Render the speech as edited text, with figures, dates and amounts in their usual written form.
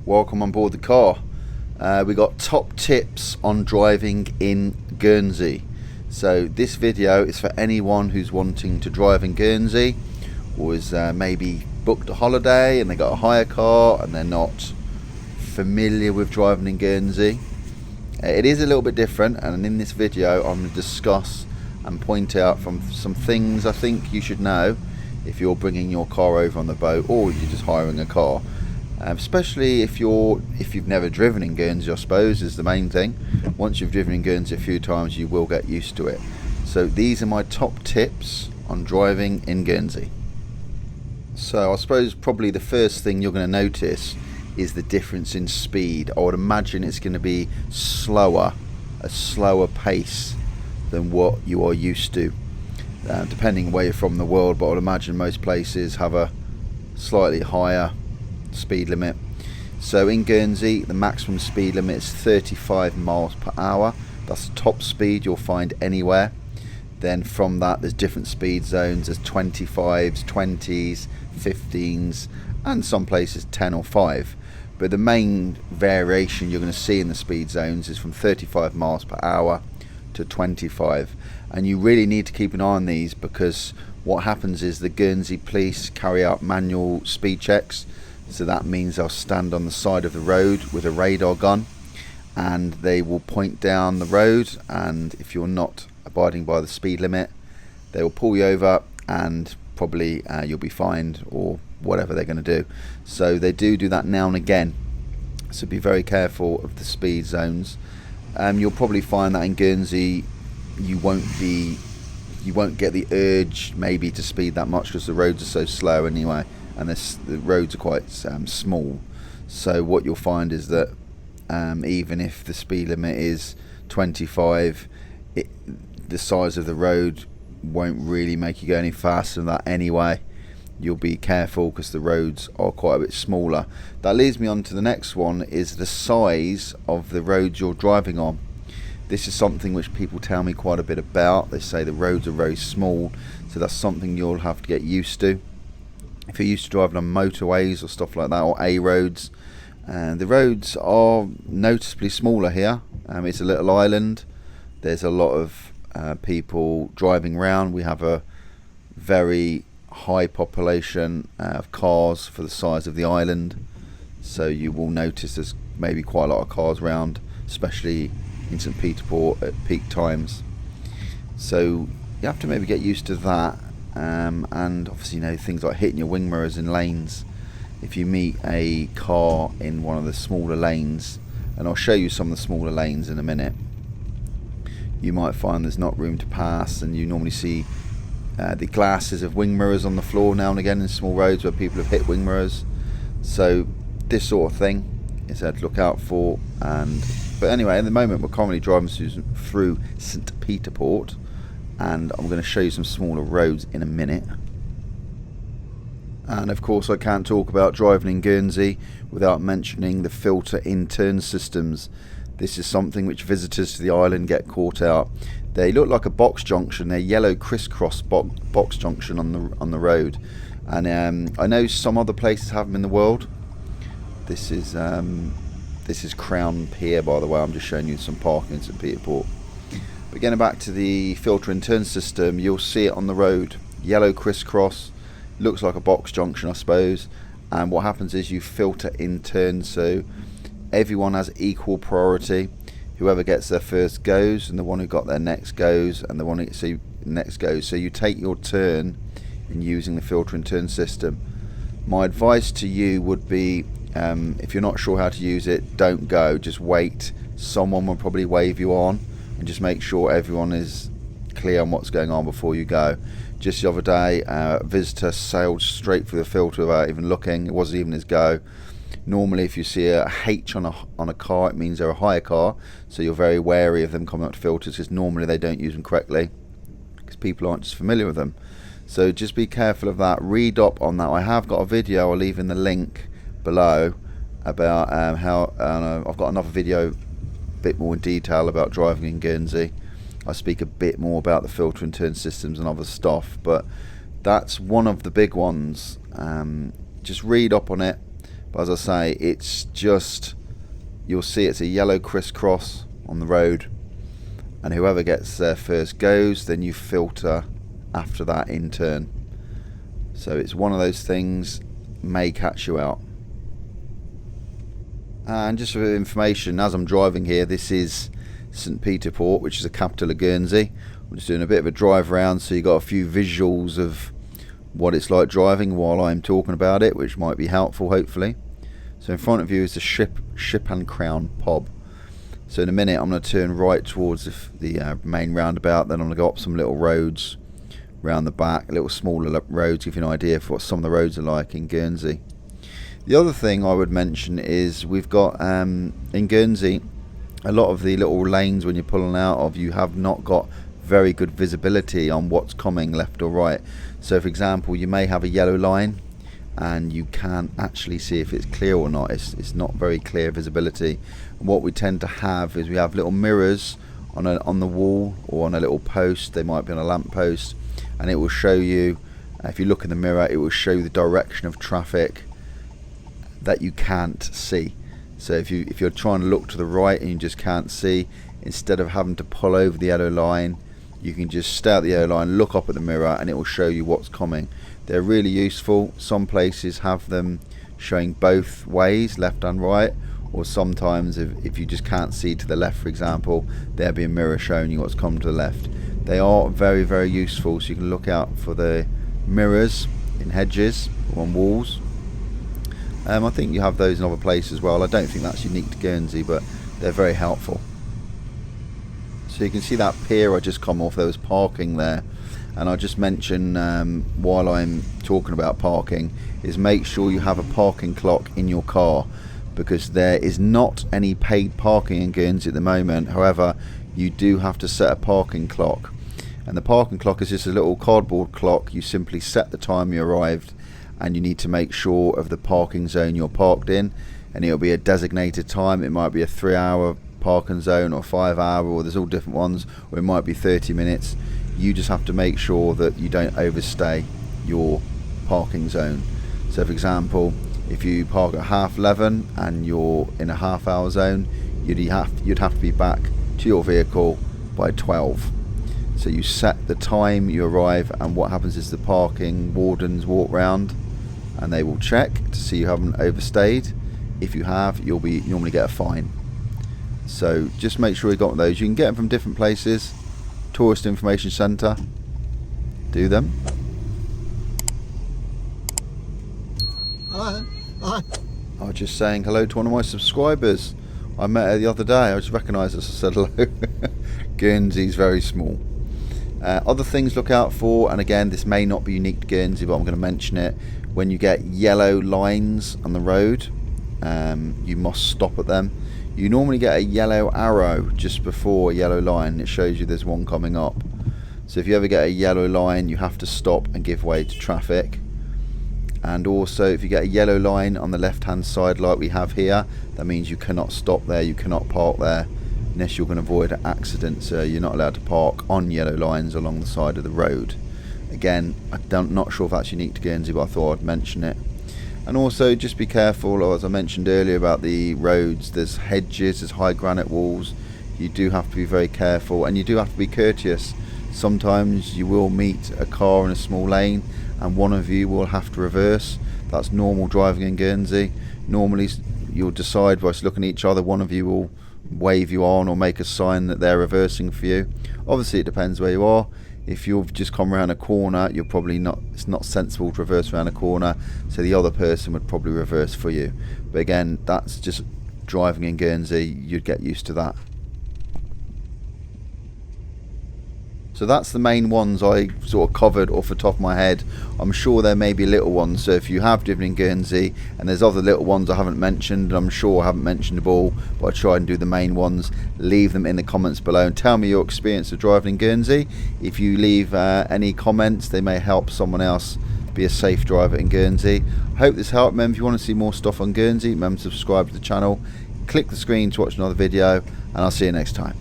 welcome on board the car. We got top tips on driving in Guernsey. So this video is for anyone who's wanting to drive in Guernsey, or is maybe booked a holiday and they got a hire car and they're not familiar with driving in Guernsey. It is a little bit different, and in this video I'm going to discuss and point out from some things I think you should know if you're bringing your car over on the boat, or you're just hiring a car. Especially if you've never driven in Guernsey, I suppose, is the main thing. Once you've driven in Guernsey a few times, you will get used to it. So these are my top tips on driving in Guernsey. So I suppose probably the first thing you're going to notice is the difference in speed. I would imagine it's going to be a slower pace than what you are used to, depending where you're from in the world, but I would imagine most places have a slightly higher speed limit. So in Guernsey, the maximum speed limit is 35 miles per hour. That's the top speed you'll find anywhere. Then from that, there's different speed zones. There's 25s, 20s, 15s, and some places 10 or 5. But the main variation you're going to see in the speed zones is from 35 miles per hour to 25. And you really need to keep an eye on these, because what happens is the Guernsey police carry out manual speed checks. So that means they'll stand on the side of the road with a radar gun, and they will point down the road, and if you're not abiding by the speed limit, they will pull you over, and probably you'll be fined or whatever they're going to do. So they do that now and again, so be very careful of the speed zones. You'll probably find that in Guernsey you won't get the urge maybe to speed that much, because the roads are so slow anyway, and the roads are quite small. So what you'll find is that even if the speed limit is 25, the size of the road won't really make you go any faster than that anyway. You'll be careful because the roads are quite a bit smaller. That leads me on to the next one, is the size of the roads you're driving on. This is something which people tell me quite a bit about. They say the roads are very small, so that's something you'll have to get used to. If you're used to driving on motorways or stuff like that, or A roads, the roads are noticeably smaller here. It's a little island. There's a lot of people driving around. We have a very high population of cars for the size of the island, so you will notice there's maybe quite a lot of cars around, especially in St. Peter Port at peak times. So you have to maybe get used to that. And obviously, things like hitting your wing mirrors in lanes. If you meet a car in one of the smaller lanes, and I'll show you some of the smaller lanes in a minute, you might find there's not room to pass, and you normally see the glasses of wing mirrors on the floor now and again in small roads where people have hit wing mirrors. So this sort of thing is to look out for. But anyway, at the moment we're currently driving through St. Peter Port, and I'm going to show you some smaller roads in a minute. And of course I can't talk about driving in Guernsey without mentioning the filter in turn systems. This is something which visitors to the island get caught out. They look like a box junction. They're yellow crisscross box junction on the road, and I know some other places have them in the world. This is Crown Pier, by the way. I'm just showing you some parking in St. Peter Port. But getting back to the filter and turn system, you'll see it on the road, yellow crisscross, looks like a box junction I suppose, and what happens is you filter in turn, so everyone has equal priority. Whoever gets there first goes, and the one who got there next goes, and the one who next goes. So you take your turn in using the filter and turn system. My advice to you would be, if you're not sure how to use it, don't go, just wait. Someone will probably wave you on, and just make sure everyone is clear on what's going on before you go. Just the other day, a visitor sailed straight through the filter without even looking. It wasn't even his go. Normally if you see a H on a car, it means they're a hire car, so you're very wary of them coming up to filters, because normally they don't use them correctly because people aren't just familiar with them. So just be careful of that. Read up on that. I have got a video, I'll leave in the link below, about how I've got another video a bit more in detail about driving in Guernsey. I speak a bit more about the filter and turn systems and other stuff, but that's one of the big ones. Just read up on it, But as I say, it's just, you'll see it's a yellow crisscross on the road, and whoever gets there first goes, then you filter after that in turn. So it's one of those things, may catch you out. And just for information, as I'm driving here, this is St Peter Port, which is the capital of Guernsey. I'm just doing a bit of a drive around so you got a few visuals of what it's like driving while I'm talking about it, which might be helpful hopefully. So in front of you is the Ship and Crown pub. So in a minute I'm going to turn right towards the main roundabout, then I'm going to go up some little roads round the back, little smaller roads, give you an idea of what some of the roads are like in Guernsey. The other thing I would mention is we've got in Guernsey, a lot of the little lanes when you're pulling out of, you have not got very good visibility on what's coming left or right. So for example, you may have a yellow line and you can't actually see if it's clear or not. It's not very clear visibility. And what we tend to have is we have little mirrors on the wall or on a little post. They might be on a lamp post, and it will show you, if you look in the mirror, it will show you the direction of traffic that you can't see. So if you're trying to look to the right and you just can't see, instead of having to pull over the yellow line, you can just stay at the yellow line, look up at the mirror, and it will show you what's coming. They're really useful. Some places have them showing both ways, left and right, or sometimes if you just can't see to the left, for example, there'll be a mirror showing you what's coming to the left. They are very, very useful, so you can look out for the mirrors in hedges or on walls. I think you have those in other places as well. I don't think that's unique to Guernsey, but they're very helpful. So you can see that pier I just come off, there was parking there. And I'll just mention while I'm talking about parking, is make sure you have a parking clock in your car, because there is not any paid parking in Guernsey at the moment. However, you do have to set a parking clock. And the parking clock is just a little cardboard clock. You simply set the time you arrived, and you need to make sure of the parking zone you're parked in, and it'll be a designated time. It might be a 3-hour parking zone or 5-hour, or there's all different ones, or it might be 30 minutes. You just have to make sure that you don't overstay your parking zone. So for example, if you park at 11:30 and you're in a half-hour zone, you'd have to be back to your vehicle by 12. So you set the time you arrive, and what happens is the parking wardens walk round and they will check to see you haven't overstayed. If you have, you'll normally get a fine. So just make sure you got those. You can get them from different places. Tourist Information Centre, do them. Hello. Hi. I was just saying hello to one of my subscribers. I met her the other day. I just recognised her, so I said hello. Guernsey's very small. Other things to look out for, and again, this may not be unique to Guernsey, but I'm going to mention it. When you get yellow lines on the road, you must stop at them. You normally get a yellow arrow just before a yellow line. It shows you there's one coming up. So if you ever get a yellow line, you have to stop and give way to traffic. And also, if you get a yellow line on the left hand side like we have here, that means you cannot stop there, you cannot park there, unless you're going to avoid an accident. So you're not allowed to park on yellow lines along the side of the road. Again, I'm not sure if that's unique to Guernsey, but I thought I'd mention it. And also, just be careful, as I mentioned earlier, about the roads. There's hedges, there's high granite walls. You do have to be very careful, and you do have to be courteous. Sometimes you will meet a car in a small lane and one of you will have to reverse. That's normal driving in Guernsey. Normally you'll decide by looking at each other, one of you will wave you on or make a sign that they're reversing for you. Obviously it depends where you are. If you've just come around a corner, you're probably not, it's not sensible to reverse around a corner, so the other person would probably reverse for you. But again, that's just driving in Guernsey, you'd get used to that. So that's the main ones I sort of covered off the top of my head. I'm sure there may be little ones, so if you have driven in Guernsey and there's other little ones I haven't mentioned, and I'm sure I haven't mentioned them all, but I try and do the main ones, leave them in the comments below and tell me your experience of driving in Guernsey. If you leave any comments, they may help someone else be a safe driver in Guernsey. I hope this helped. Remember, if you want to see more stuff on Guernsey, remember to subscribe to the channel, click the screen to watch another video, and I'll see you next time.